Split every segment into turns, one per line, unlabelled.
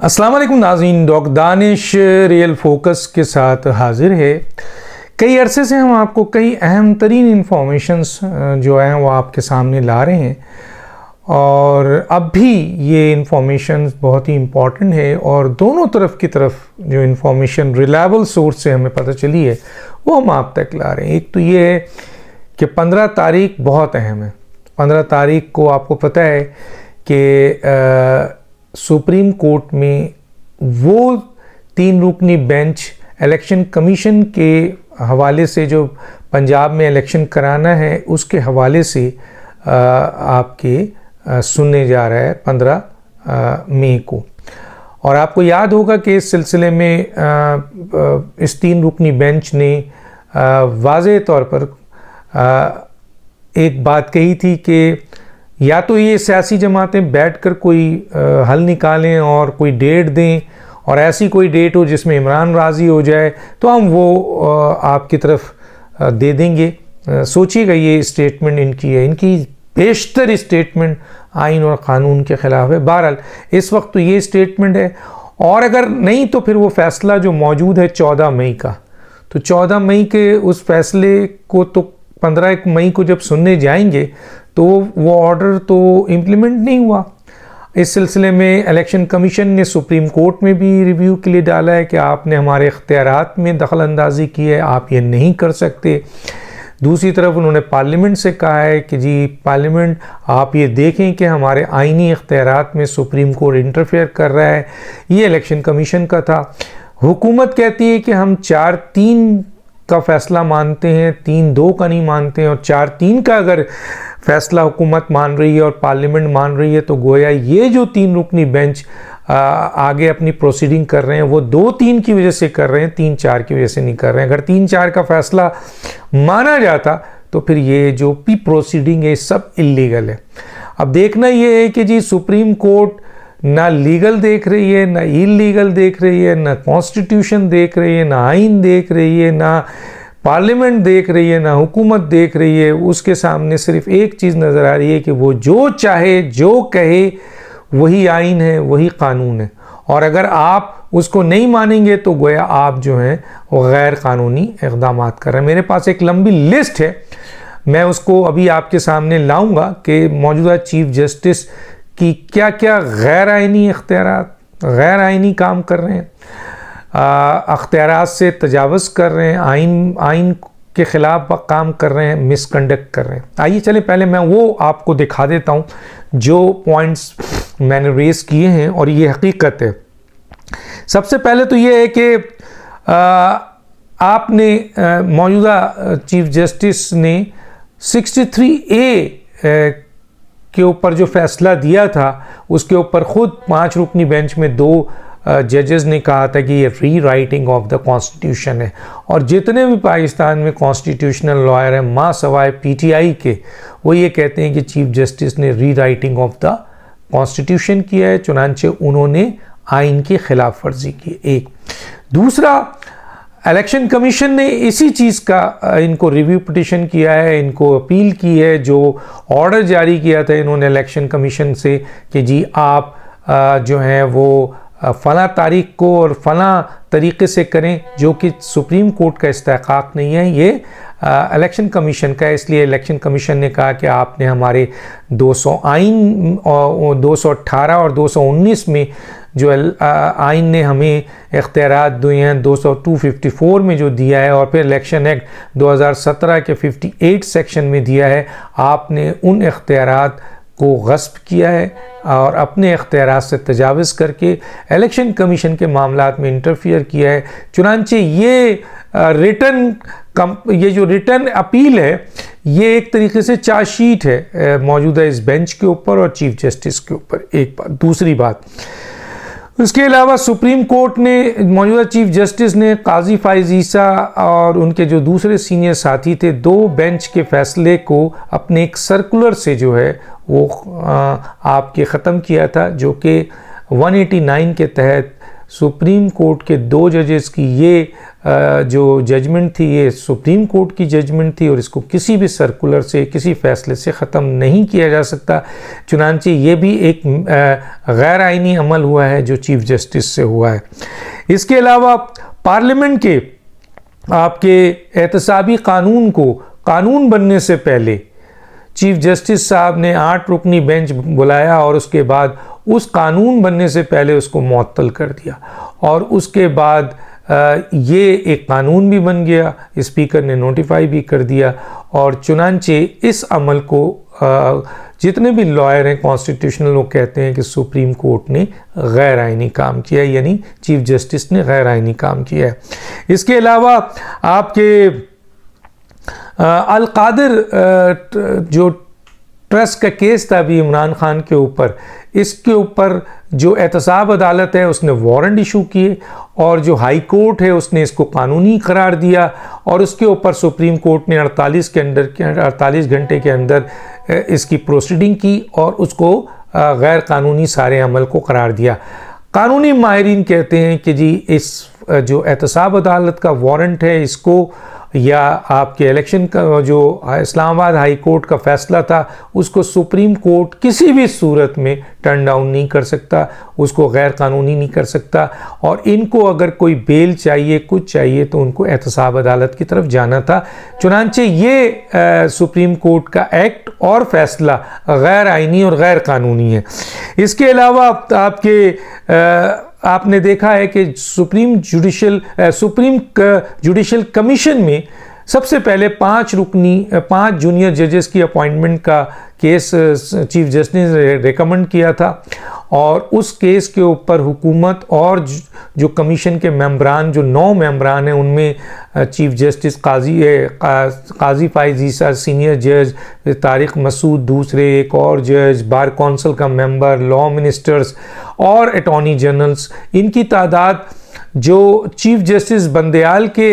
अस्सलाम वालेकुम नाज़रीन, डॉक्टर दानिश रियल फोकस के साथ हाजिर है। कई अरसे से हम आपको कई अहम तरीन इंफॉर्मेशंस जो हैं वो आपके सामने ला रहे हैं और अब भी ये इंफॉर्मेशन बहुत ही इम्पॉर्टेंट है और दोनों तरफ की तरफ जो इंफॉर्मेशन रिलायबल सोर्स से हमें पता चली है वो हम आप तक ला रहे हैं। एक तो ये है कि 15 तारीख बहुत अहम है। 15 तारीख को आपको पता है कि सुप्रीम कोर्ट में वो 3 रुकनी बेंच इलेक्शन कमीशन के हवाले से जो पंजाब में इलेक्शन कराना है उसके हवाले से आपके सुनने जा रहा है 15 मई को। और आपको याद होगा कि इस सिलसिले में इस 3 रुकनी बेंच ने वाज़ेह तौर पर एक बात कही थी कि या तो ये सियासी जमातें बैठकर कोई हल निकालें और कोई डेट दें और ऐसी कोई डेट हो जिसमें इमरान राज़ी हो जाए तो हम वो आपकी तरफ दे देंगे। सोचिएगा, ये स्टेटमेंट इनकी है, इनकी बेशतर स्टेटमेंट आइन और क़ानून के ख़िलाफ़ है। बहरहाल इस वक्त तो ये स्टेटमेंट है और अगर नहीं तो फिर वो फ़ैसला जो मौजूद है 14 मई का, तो 14 मई के उस फैसले को तो 15 मई को जब सुनने जाएंगे तो वो ऑर्डर तो इम्प्लीमेंट नहीं हुआ। इस सिलसिले में इलेक्शन कमीशन ने सुप्रीम कोर्ट में भी रिव्यू के लिए डाला है कि आपने हमारे इख्तियारात में दखल अंदाजी की है, आप ये नहीं कर सकते। दूसरी तरफ उन्होंने पार्लियामेंट से कहा है कि जी पार्लियामेंट आप ये देखें कि हमारे आइनी इख्तियारात में सुप्रीम कोर्ट इंटरफेयर कर रहा है। ये इलेक्शन कमीशन का था। हुकूमत कहती है कि हम 4-3 का फ़ैसला मानते हैं, 3-2 का नहीं मानते हैं। और 4-3 का अगर फ़ैसला हुकूमत मान रही है और पार्लियामेंट मान रही है तो गोया ये जो 3 रुकनी बेंच आगे अपनी प्रोसीडिंग कर रहे हैं वो 2-3 की वजह से कर रहे हैं, 3-4 की वजह से नहीं कर रहे हैं। अगर 3-4 का फ़ैसला माना जाता तो फिर ये जो भी प्रोसीडिंग है सब इल्लीगल है। अब देखना ये है कि जी सुप्रीम कोर्ट ना लीगल देख रही है, ना इलीगल देख रही है, ना कॉन्स्टिट्यूशन देख रही है, ना आइन देख रही है, ना पार्लियामेंट देख रही है, ना हुकूमत देख रही है। उसके सामने सिर्फ एक चीज़ नज़र आ रही है कि वो जो चाहे जो कहे वही आइन है, वही कानून है। और अगर आप उसको नहीं मानेंगे तो गोया आप जो हैं वो गैर कानूनी इक़दाम कर रहे हैं। मेरे पास एक लंबी लिस्ट है, मैं उसको अभी आपके सामने लाऊंगा कि मौजूदा चीफ जस्टिस की क्या क्या गैर आइनी इख्तियारात, गैर आइनी काम कर रहे हैं, अख्तियारात से तजावज़ कर रहे हैं, आइन के ख़िलाफ़ काम कर रहे हैं, मिसकंडक्ट कर रहे हैं। आइए चले पहले मैं वो आपको दिखा देता हूँ जो पॉइंट्स मैंने रेज़ किए हैं और ये हकीकत है। सबसे पहले तो ये है कि आपने मौजूदा चीफ जस्टिस ने 63A के ऊपर जो फ़ैसला दिया था उसके ऊपर ख़ुद 5 रुकनी बेंच में 2 जजेस ने कहा था कि ये री राइटिंग ऑफ द कॉन्स्टिट्यूशन है। और जितने भी पाकिस्तान में कॉन्स्टिट्यूशनल लॉयर हैं माँ सवाए PTI के, वो ये कहते हैं कि चीफ जस्टिस ने री राइटिंग ऑफ द कॉन्स्टिट्यूशन किया है, चुनांचे उन्होंने आइन की खिलाफ वर्जी की। एक दूसरा, इलेक्शन कमीशन ने इसी चीज़ का इनको रिव्यू पिटिशन किया है, इनको अपील की है, जो ऑर्डर जारी किया था इन्होंने इलेक्शन कमीशन से कि जी आप जो हैं वो फ़लाँ तारीख को और फ़लाँ तरीक़े से करें, जो कि सुप्रीम कोर्ट का इस्तेहक़ाक़ नहीं है, ये इलेक्शन कमीशन का है। इसलिए इलेक्शन कमीशन ने कहा कि आपने हमारे 200 आइन और 218 और 219 में जो आइन ने हमें इख्तियारात दिए हैं, 254 में जो दिया है और फिर इलेक्शन एक्ट 2017 के 58 सेक्शन में दिया है, आपने उन इख्तियारात को गस्ब किया है और अपने इख्तियारात से तजावज़ करके इलेक्शन कमीशन के मामलात में इंटरफियर किया है। चुनांचे ये जो रिटर्न अपील है ये एक तरीके से चार्जशीट है मौजूदा इस बेंच के ऊपर और चीफ जस्टिस के ऊपर। एक बात। दूसरी बात, उसके अलावा सुप्रीम कोर्ट ने मौजूदा चीफ जस्टिस ने काजी फाइज़ ईसा और उनके जो दूसरे सीनियर साथी थे 2 बेंच के फ़ैसले को अपने एक सर्कुलर से जो है वो आपके ख़त्म किया था, जो कि 189 के तहत सुप्रीम कोर्ट के 2 जजेस की ये जो जजमेंट थी, ये सुप्रीम कोर्ट की जजमेंट थी और इसको किसी भी सर्कुलर से, किसी फैसले से ख़त्म नहीं किया जा सकता। चुनांचे ये भी एक गैर आइनी अमल हुआ है जो चीफ जस्टिस से हुआ है। इसके अलावा पार्लियामेंट के आपके एहतसाबी कानून को कानून बनने से पहले चीफ जस्टिस साहब ने 8 रुकनी बेंच बुलाया और उसके बाद उस कानून बनने से पहले उसको मुअत्तल कर दिया और उसके बाद ये एक कानून भी बन गया, स्पीकर ने नोटिफाई भी कर दिया। और चुनांचे इस अमल को जितने भी लॉयर हैं कॉन्स्टिट्यूशनल, वो कहते हैं कि सुप्रीम कोर्ट ने गैर आइनी काम किया है, यानी चीफ जस्टिस ने गैर आइनी काम किया है। इसके अलावा आपके अल कादिर जो ट्रस्ट का केस था अभी इमरान खान के ऊपर, इसके ऊपर जो एहतसाब अदालत है उसने वारंट इशू किए और जो हाई कोर्ट है उसने इसको कानूनी करार दिया और उसके ऊपर सुप्रीम कोर्ट ने 48 घंटे के अंदर इसकी प्रोसीडिंग की और उसको गैर कानूनी सारे अमल को करार दिया। कानूनी माहिरीन कहते हैं कि जी इस जो एहतसाब अदालत का वारंट है इसको या आपके इलेक्शन का जो इस्लामाबाद हाई कोर्ट का फैसला था उसको सुप्रीम कोर्ट किसी भी सूरत में टर्न डाउन नहीं कर सकता, उसको गैर कानूनी नहीं कर सकता। और इनको अगर कोई बेल चाहिए, कुछ चाहिए, तो उनको एहतसाब अदालत की तरफ जाना था। चुनांचे ये सुप्रीम कोर्ट का एक्ट और फैसला गैर आइनी और गैर कानूनी है। इसके अलावा आपने देखा है कि सुप्रीम जुडिशल कमीशन में सबसे पहले 5 जूनियर जजेस की अपॉइंटमेंट का केस चीफ जस्टिस ने रिकमेंड किया था और उस केस के ऊपर हुकूमत और जो कमीशन के मेंबरान, जो 9 मेंबरान हैं, उनमें चीफ जस्टिस काजी फाइज ईसा सीनियर जज, तारिक मसूद दूसरे, एक और जज, बार कौंसिल का मेंबर, लॉ मिनिस्टर्स और अटॉर्नी जनरल्स, इनकी तादाद जो चीफ जस्टिस बंदयाल के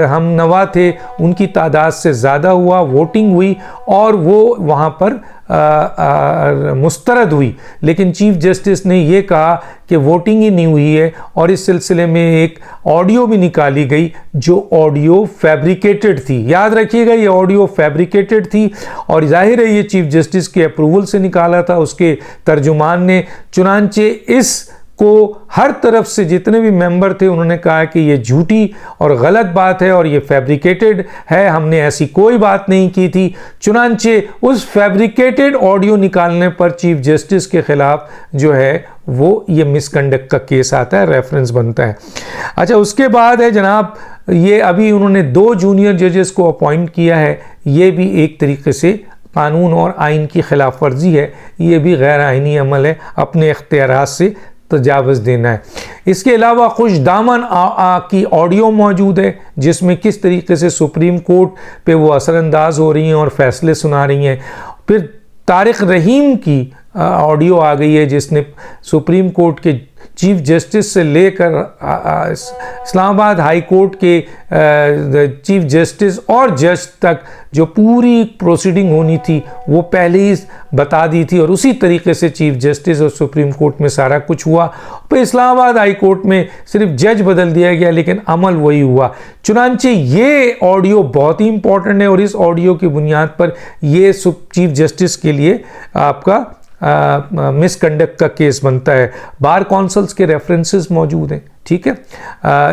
हम नवा थे उनकी तादाद से ज़्यादा हुआ। वोटिंग हुई और वो वहाँ पर मुस्तरद हुई, लेकिन चीफ जस्टिस ने ये कहा कि वोटिंग ही नहीं हुई है और इस सिलसिले में एक ऑडियो भी निकाली गई जो ऑडियो फैब्रिकेटेड थी। याद रखिएगा ये ऑडियो फैब्रिकेटेड थी और जाहिर है ये चीफ जस्टिस के अप्रूवल से निकाला था उसके तर्जुमान ने। चुनांचे इस को हर तरफ से जितने भी मेंबर थे उन्होंने कहा कि ये झूठी और गलत बात है और ये फैब्रिकेटेड है, हमने ऐसी कोई बात नहीं की थी। चुनांचे उस फैब्रिकेटेड ऑडियो निकालने पर चीफ जस्टिस के खिलाफ जो है वो ये मिसकंडक्ट का केस आता है, रेफरेंस बनता है। अच्छा, उसके बाद है जनाब ये अभी उन्होंने 2 जूनियर जजेस को अपॉइंट किया है, ये भी एक तरीके से कानून और आइन की खिलाफ वर्जी है, ये भी गैर आइनी अमल है, अपने इख्तियारात से तजावज़ देना है। इसके अलावा खुश दामन की ऑडियो मौजूद है जिसमें किस तरीके से सुप्रीम कोर्ट पे वो असरअंदाज हो रही हैं और फैसले सुना रही हैं। फिर तारिक रहीम की ऑडियो आ गई है जिसने सुप्रीम कोर्ट के चीफ जस्टिस से लेकर इस्लामाबाद हाई कोर्ट के चीफ जस्टिस और जज तक जो पूरी प्रोसीडिंग होनी थी वो पहले ही बता दी थी और उसी तरीके से चीफ जस्टिस और सुप्रीम कोर्ट में सारा कुछ हुआ। फिर इस्लामाबाद हाई कोर्ट में सिर्फ जज बदल दिया गया लेकिन अमल वही हुआ। चुनांचे ये ऑडियो बहुत ही इंपॉर्टेंट है और इस ऑडियो की बुनियाद पर ये चीफ जस्टिस के लिए आपका मिसकंडक्ट का केस बनता है। बार कौंसल्स के रेफरेंसेस मौजूद हैं, ठीक है,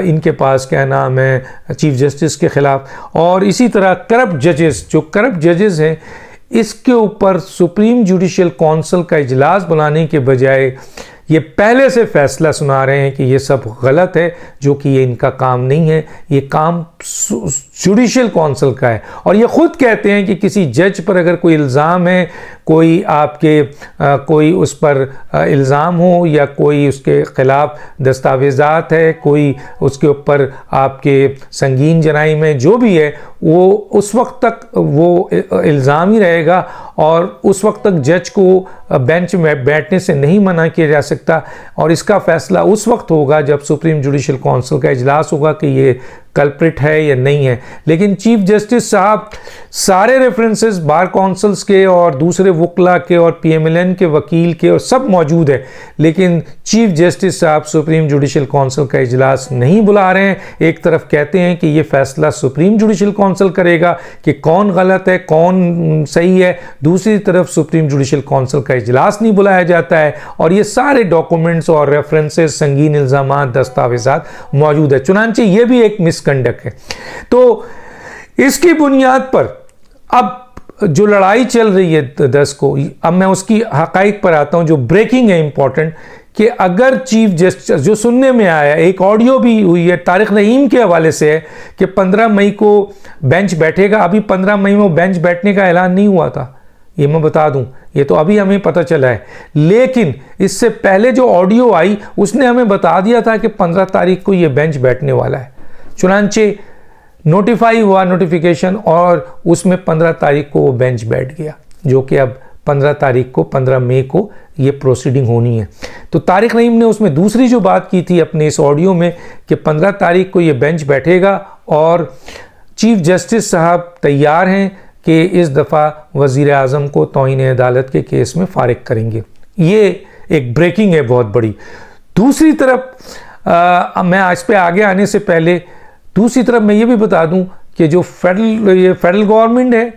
इनके पास क्या नाम है चीफ जस्टिस के खिलाफ। और इसी तरह करप्ट जजेस, जो करप्ट जजेस हैं इसके ऊपर सुप्रीम जुडिशल काउंसिल का इजलास बुलाने के बजाय ये पहले से फैसला सुना रहे हैं कि ये सब गलत है, जो कि ये इनका काम नहीं है, ये काम जुडिशल काउंसिल का है। और ये खुद कहते हैं कि किसी जज पर अगर कोई इल्ज़ाम है, कोई आपके कोई उस पर इल्ज़ाम हो या कोई उसके ख़िलाफ़ दस्तावेज़ात है, कोई उसके ऊपर आपके संगीन जराइम है, जो भी है वो उस वक्त तक वो इल्ज़ाम ही रहेगा और उस वक्त तक जज को बेंच में बैठने से नहीं मना किया जा सकता। और इसका फ़ैसला उस वक्त होगा जब सुप्रीम जुडिशल काउंसिल का इजलास होगा कि ये कल्प्रिट है या नहीं है। लेकिन चीफ जस्टिस साहब सारे रेफरेंसेस बार काउंसिल्स के और दूसरे वकला के और पीएमएलएन के वकील के और सब मौजूद है, लेकिन चीफ जस्टिस साहब सुप्रीम जुडिशल काउंसिल का इजलास नहीं बुला रहे हैं। एक तरफ कहते हैं कि ये फैसला सुप्रीम जुडिशल काउंसिल करेगा कि कौन गलत है कौन सही है, दूसरी तरफ सुप्रीम जुडिशल काउंसिल का इजलास नहीं बुलाया जाता है और ये सारे डॉक्यूमेंट्स और रेफरेंसेस, संगीन इल्जामात, दस्तावेजात मौजूद है। चुनांचे ये भी एक मिसकंडक्ट है। तो इसकी बुनियाद पर अब जो लड़ाई चल रही है 10 को, अब मैं उसकी हकाइक पर आता हूं जो ब्रेकिंग है इंपॉर्टेंट, कि अगर चीफ जस्टिस, जो सुनने में आया, एक ऑडियो भी हुई है तारिक रहीम के हवाले से है कि 15 मई को बेंच बैठेगा। अभी 15 मई में बेंच बैठने का ऐलान नहीं हुआ था, ये मैं बता दूं, ये तो अभी हमें पता चला है। लेकिन इससे पहले जो ऑडियो आई उसने हमें बता दिया था कि 15 तारीख को ये बेंच बैठने वाला है। चुनांचे नोटिफाई हुआ नोटिफिकेशन और उसमें 15 तारीख को वो बेंच बैठ गया, जो कि अब 15 तारीख को 15 मई को ये प्रोसीडिंग होनी है। तो तारिक रहीम ने उसमें दूसरी जो बात की थी अपने इस ऑडियो में कि 15 तारीख को ये बेंच बैठेगा और चीफ जस्टिस साहब तैयार हैं कि इस दफ़ा वज़ीर आज़म को तौहीन अदालत के केस में फारिग करेंगे। ये एक ब्रेकिंग है बहुत बड़ी। दूसरी तरफ मैं इस पे आगे आने से पहले दूसरी तरफ मैं ये भी बता दूं कि जो फेडरल गवर्नमेंट है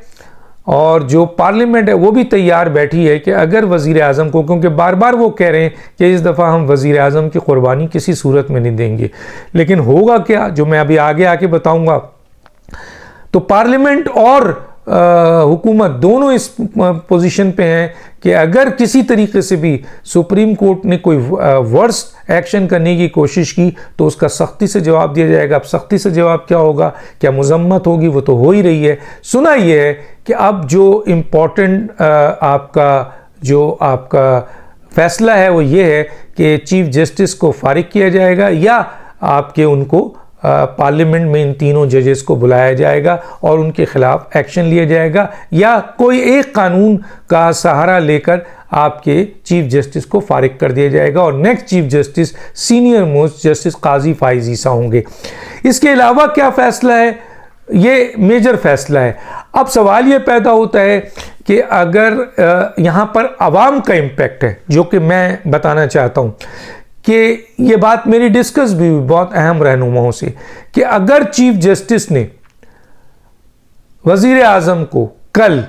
और जो पार्लियामेंट है वो भी तैयार बैठी है कि अगर वज़ीर आज़म को, क्योंकि बार बार वो कह रहे हैं कि इस दफ़ा हम वज़ीर आज़म की कुर्बानी किसी सूरत में नहीं देंगे, लेकिन होगा क्या जो मैं अभी आगे आके बताऊंगा। तो पार्लियामेंट और हुकूमत दोनों इस पोजीशन पे हैं कि अगर किसी तरीके से भी सुप्रीम कोर्ट ने कोई वर्स्ट एक्शन करने की कोशिश की तो उसका सख्ती से जवाब दिया जाएगा। अब सख्ती से जवाब क्या होगा, क्या मजम्मत होगी, वो तो हो ही रही है। सुना ये है कि अब जो इम्पोर्टेंट आपका फैसला है वो ये है कि चीफ जस्टिस को फारिग किया जाएगा या आपके उनको पार्लियामेंट में इन तीनों जजेस को बुलाया जाएगा और उनके खिलाफ एक्शन लिया जाएगा, या कोई एक कानून का सहारा लेकर आपके चीफ जस्टिस को फारिग कर दिया जाएगा और next chief justice senior most justice Qazi Faez Isa होंगे। इसके अलावा क्या फैसला है, ये मेजर फैसला है। अब सवाल ये पैदा होता है कि अगर यहाँ पर आवाम का इम्पैक्ट है, जो कि मैं बताना चाहता हूँ कि ये बात मेरी डिस्कस भी हुई बहुत अहम रहनुमाओं से, कि अगर चीफ जस्टिस ने वजीर आजम को कल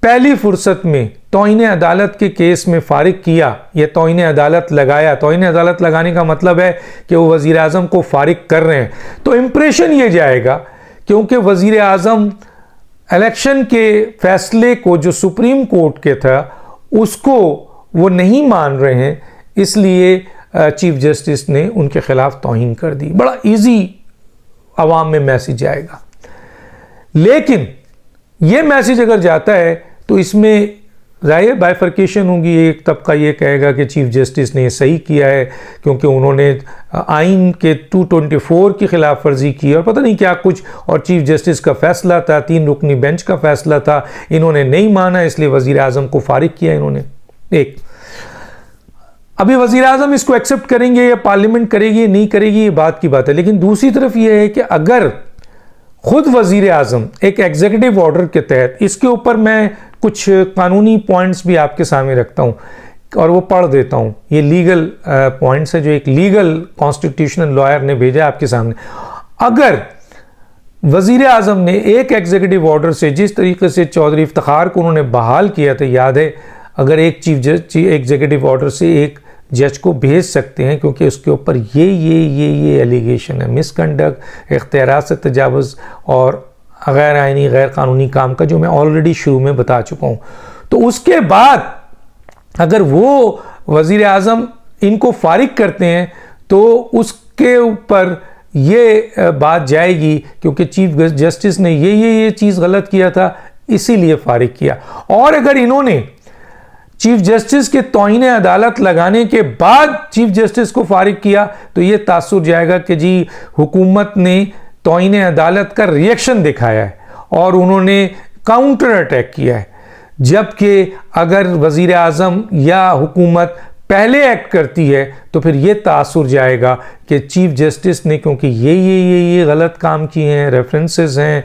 पहली फुर्सत में तौहीन अदालत के केस में फारिग किया या तौहीन अदालत लगाया, तौहीन अदालत लगाने का मतलब है कि वो वजीर आजम को फारिग कर रहे हैं, तो इंप्रेशन ये जाएगा क्योंकि वजीर आजम इलेक्शन के फैसले को जो सुप्रीम कोर्ट के था उसको वो नहीं मान रहे हैं, इसलिए चीफ जस्टिस ने उनके खिलाफ तौहीन कर दी। बड़ा इजी आवाम में मैसेज आएगा। लेकिन ये मैसेज अगर जाता है तो इसमें ज़ाहिर बाइफर्केशन होगी। एक तबका ये कहेगा कि चीफ जस्टिस ने सही किया है क्योंकि उन्होंने आइन के 224 की खिलाफ वर्जी की और पता नहीं क्या कुछ, और चीफ जस्टिस का फैसला था, 3 रुकनी बेंच का फैसला था, इन्होंने नहीं माना इसलिए वजीर आजम को फारिग किया इन्होंने। एक अभी वजीर आजम इसको एक्सेप्ट करेंगे या पार्लियामेंट करेगी या नहीं करेगी ये बात की बात है। लेकिन दूसरी तरफ यह है कि अगर खुद वजीर आजम एक एग्जीक्यूटिव ऑर्डर के तहत, इसके ऊपर मैं कुछ कानूनी पॉइंट्स भी आपके सामने रखता हूं और वो पढ़ देता हूं। ये लीगल पॉइंट्स है जो एक लीगल कॉन्स्टिट्यूशनल लॉयर ने भेजा आपके सामने। अगर वजीर आजम ने एक एग्जीक्यूटिव ऑर्डर से, जिस तरीके से चौधरी इफ्तिखार को उन्होंने बहाल किया था, याद है, अगर एक चीफ एग्जीक्यूटिव ऑर्डर से एक जज को भेज सकते हैं क्योंकि उसके ऊपर ये एलिगेशन है, मिसकंडक्ट, इख्तियारात से तजावुज़ और गैर आइनी गैर कानूनी काम का, जो मैं ऑलरेडी शुरू में बता चुका हूँ। तो उसके बाद अगर वो वज़ीर आज़म इनको फारिग करते हैं तो उसके ऊपर ये बात जाएगी क्योंकि चीफ जस्टिस ने ये चीज़ गलत किया था इसीलिए फारिग किया। और अगर इन्होंने चीफ जस्टिस के तौहीन अदालत लगाने के बाद चीफ जस्टिस को फारिग किया तो ये तासुर जाएगा कि जी हुकूमत ने तौहीन अदालत का रिएक्शन दिखाया है और उन्होंने काउंटर अटैक किया है। जबकि अगर वजीर आज़म या हुकूमत पहले एक्ट करती है तो फिर ये तासुर जाएगा कि चीफ जस्टिस ने क्योंकि ये गलत काम किए हैं, रेफरेंसेस हैं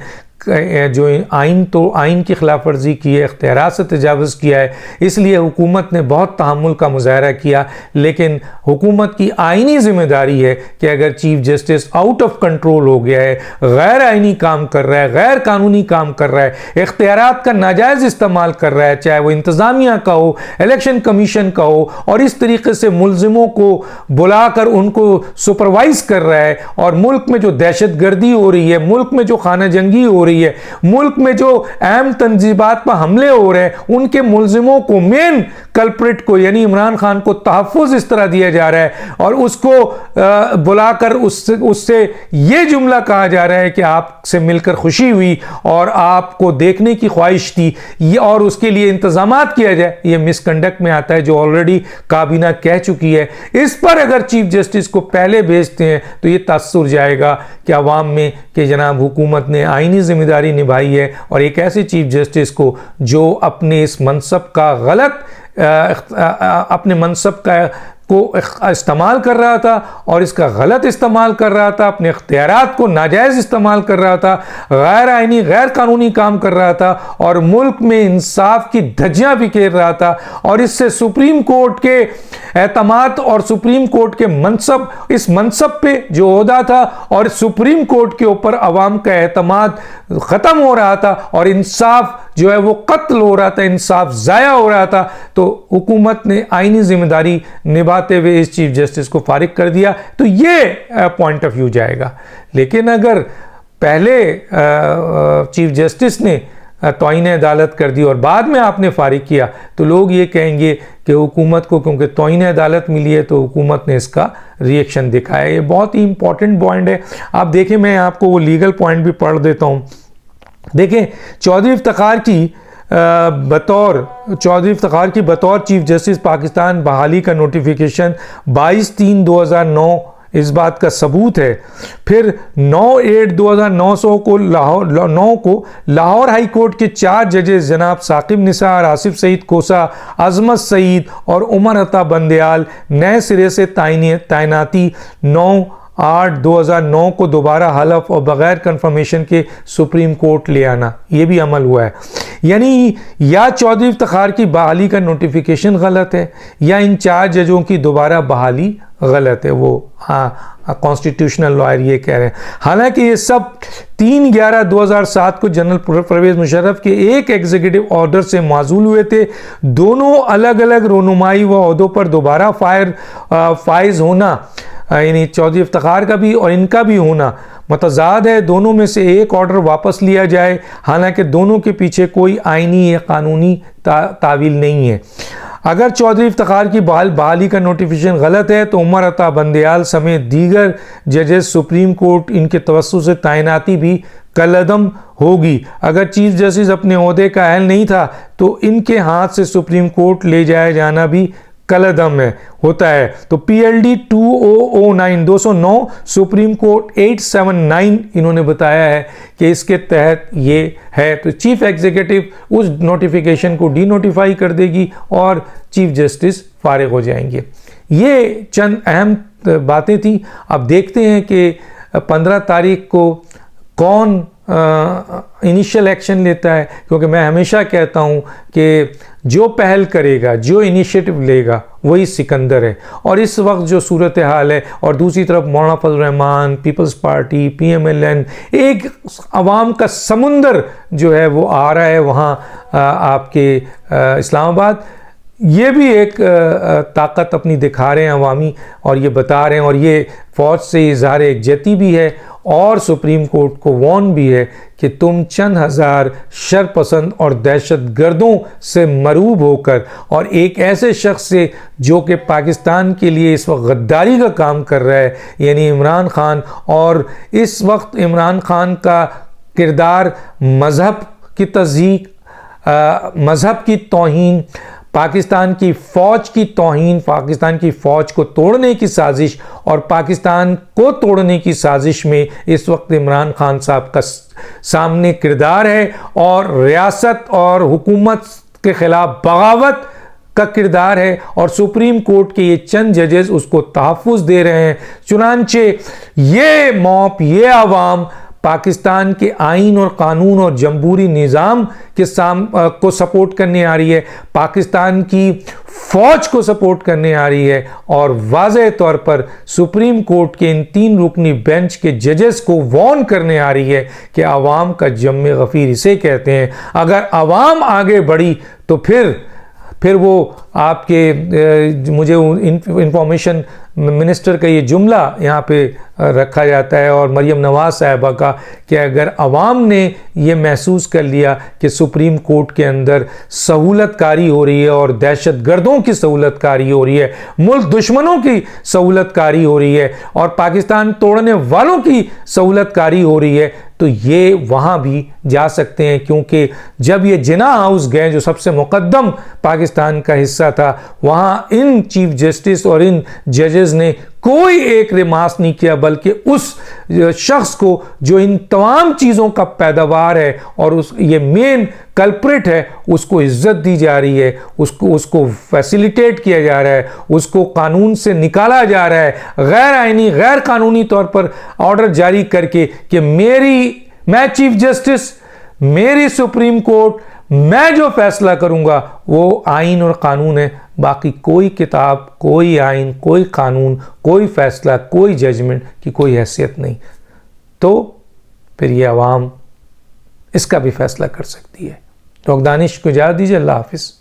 जो आइन की खिलाफ वर्जी की है, इख्तियारात से तजावुज़ किया है, इसलिए हुकूमत ने बहुत तहम्मुल का मुजाहरा किया। लेकिन हुकूमत की आइनी ज़िम्मेदारी है कि अगर chief justice out of control हो गया है, गैर आइनी काम कर रहा है, गैर कानूनी काम कर रहा है, इख्तियारात का नाजायज़ इस्तेमाल कर रहा है, चाहे वो इंतज़ामिया का हो, इलेक्शन कमीशन का हो, और इस तरीके से मुलजिमों को बुलाकर उनको सुपरवाइज कर रहा है, और मुल्क में जो दहशत गर्दी हो रही है, मुल्क में जो खाना जंगी हो रही है, मुल्क में जो अहम तंजीबात पर हमले हो रहे हैं, उनके मुलजिमों को, मेन कल्प्रिट को यानी इमरान खान को तहफ़्फ़ुज़ इस तरह दिया जा रहा है और उसको बुलाकर उससे ये जुमला कहा जा रहा है कि आपसे मिलकर खुशी हुई और आपको देखने की ख्वाहिश थी, ये और उसके लिए इंतजामात किया जाए, ये मिसकंडक्ट में आता है जो ऑलरेडी काबीना कह चुकी है। इस पर अगर चीफ जस्टिस को पहले भेजते हैं तो ये तासुर जाएगा कि अवाम में कि जनाब हुकूमत ने आइनी जिम्मेदारी निभाई है, और एक ऐसे चीफ जस्टिस को जो अपने इस मनसब का गलत अपने मनसब को इस्तेमाल कर रहा था और इसका गलत इस्तेमाल कर रहा था, अपने इख्तियारात को नाजायज़ इस्तेमाल कर रहा था, गैर आइनी गैर कानूनी काम कर रहा था और मुल्क में इंसाफ की धज्जियां बिखेर रहा था, और इससे सुप्रीम कोर्ट के एतमाद और सुप्रीम कोर्ट के मनसब, इस मनसब पे जो ओहदा था और सुप्रीम कोर्ट के ऊपर अवाम का एतमाद ख़त्म हो रहा था और इंसाफ जो है वो कत्ल हो रहा था, इंसाफ ज़ाया हो रहा था। तो हुकूमत ने आइनी जिम्मेदारी निभाते हुए इस चीफ जस्टिस को फारिग कर दिया, तो ये पॉइंट ऑफ व्यू जाएगा। लेकिन अगर पहले चीफ जस्टिस ने तौहीन अदालत कर दी और बाद में आपने फारिग किया, तो लोग ये कहेंगे कि हुकूमत को क्योंकि तौहीन अदालत मिली है तो हुकूमत ने इसका रिएक्शन दिखाया। ये बहुत ही इंपॉर्टेंट पॉइंट है। आप देखें, मैं आपको वो लीगल पॉइंट भी पढ़ देता हूँ। देखें, चौधरी इफ्तिखार की बतौर चीफ जस्टिस पाकिस्तान बहाली का नोटिफिकेशन 22/3/2009 इस बात का सबूत है। फिर 9/8/2009 को लाहौर हाई कोर्ट के 4 जजेस जनाब साकिब निसार, आसिफ सईद कोसा, अजमत सईद और उमर अता बंदयाल नए सिरे से तैनाती 9/8/2009 को दोबारा हलफ और बगैर कंफर्मेशन के सुप्रीम कोर्ट ले आना, ये भी अमल हुआ है। यानी या चौधरी इफ्तिखार की बहाली का नोटिफिकेशन गलत है या इन 4 जजों की दोबारा बहाली गलत है। वो कॉन्स्टिट्यूशनल लॉयर ये कह रहे हैं। हालांकि ये सब 3/11/2007 को जनरल परवेज मुशर्रफ के एक एग्जीक्यूटिव ऑर्डर से माजूल हुए थे। दोनों अलग अलग रोनुमाई व ओहदों पर दोबारा फाइज होना, यानी चौधरी इफ्तिखार का भी और इनका भी होना मतजाद है। दोनों में से एक ऑर्डर वापस लिया जाए, हालांकि दोनों के पीछे कोई आइनी या कानूनी तावील नहीं है। अगर चौधरी इफ्तिखार की बहाली का नोटिफिकेशन गलत है तो उमर अता बंदयाल समेत दीगर जजेस सुप्रीम कोर्ट इनके तवस्सुत से तैनाती भी कलअदम होगी। अगर चीफ जस्टिस अपने ओहदे का अहल नहीं था तो इनके हाथ से सुप्रीम कोर्ट ले जाया जाना भी कलअदम होता है। तो PLD 2009 सुप्रीम कोर्ट 879 इन्होंने बताया है कि इसके तहत ये है। तो चीफ एग्जीक्यूटिव उस नोटिफिकेशन को डीनोटिफाई कर देगी और चीफ जस्टिस फारिग हो जाएंगे। ये चंद अहम बातें थी। अब देखते हैं कि 15 तारीख को कौन इनिशियल एक्शन लेता है, क्योंकि मैं हमेशा कहता हूं कि जो पहल करेगा, जो इनिशिएटिव लेगा वही सिकंदर है। और इस वक्त जो सूरत हाल है, और दूसरी तरफ मौलाना फजल रहमान, पीपल्स पार्टी, PMLN, एक अवाम का समुंदर जो है वो आ रहा है वहाँ आपके इस्लामाबाद। ये भी एक ताकत अपनी दिखा रहे हैं अवामी, और ये बता रहे हैं, और ये फ़ौज से इज़हार एकजहती भी है और सुप्रीम कोर्ट को वार्न भी है कि तुम चंद हज़ार शरपसंद और दहशत गर्दों से मरूब होकर और एक ऐसे शख्स से जो कि पाकिस्तान के लिए इस वक्त गद्दारी का काम कर रहा है, यानी इमरान खान, और इस वक्त इमरान खान का किरदार मज़हब की तज़यीक़, मज़हब की तौहीन, पाकिस्तान की फ़ौज की तौहीन, पाकिस्तान की फ़ौज को तोड़ने की साजिश और पाकिस्तान को तोड़ने की साजिश में इस वक्त इमरान खान साहब का सामने किरदार है। और रियासत और हुकूमत के ख़िलाफ़ बगावत का किरदार है और सुप्रीम कोर्ट के ये चंद जजेस उसको तहफ़्फ़ुज़ दे रहे हैं। चुनांचे ये मॉप, ये आवाम पाकिस्तान के आइन और कानून और जमहूरी निज़ाम के को सपोर्ट करने आ रही है, पाकिस्तान की फ़ौज को सपोर्ट करने आ रही है और वाज़ेह तौर पर सुप्रीम कोर्ट के इन 3 रुकनी बेंच के जजेस को वार्न करने आ रही है कि आवाम का जम्मे गफ़ीर इसे कहते हैं। अगर आवाम आगे बढ़ी तो फिर वो आपके मुझे इंफॉर्मेशन मिनिस्टर का ये जुमला यहाँ पे रखा जाता है और मरियम नवाज साहिबा का कि अगर आवाम ने ये महसूस कर लिया कि सुप्रीम कोर्ट के अंदर सहूलतकारी हो रही है और दहशतगर्दों की सहूलतकारी हो रही है, मुल्क दुश्मनों की सहूलतकारी हो रही है और पाकिस्तान तोड़ने वालों की सहूलतकारी हो रही है, तो ये वहाँ भी जा सकते हैं। क्योंकि जब ये जिना हाउस गए जो सबसे मुकद्दम पाकिस्तान का हिस्सा था, वहाँ इन चीफ जस्टिस और इन जजेस ने कोई एक रिमार्क नहीं किया, बल्कि उस शख्स को जो इन तमाम चीज़ों का पैदावार है और ये मेन कल्प्रिट है, उसको इज्जत दी जा रही है, उसको फैसिलिटेट किया जा रहा है, उसको कानून से निकाला जा रहा है, गैर आइनी गैर कानूनी तौर पर ऑर्डर जारी करके कि मैं चीफ जस्टिस, मेरी सुप्रीम कोर्ट, मैं जो फैसला करूंगा वो आइन और कानून है, बाकी कोई किताब, कोई आइन, कोई कानून, कोई फैसला, कोई जजमेंट की कोई हैसियत नहीं। तो फिर ये आवाम इसका भी फैसला कर सकती है। डॉक्टर दानिश को इजाज़त दीजिए। अल्लाह हाफिज़।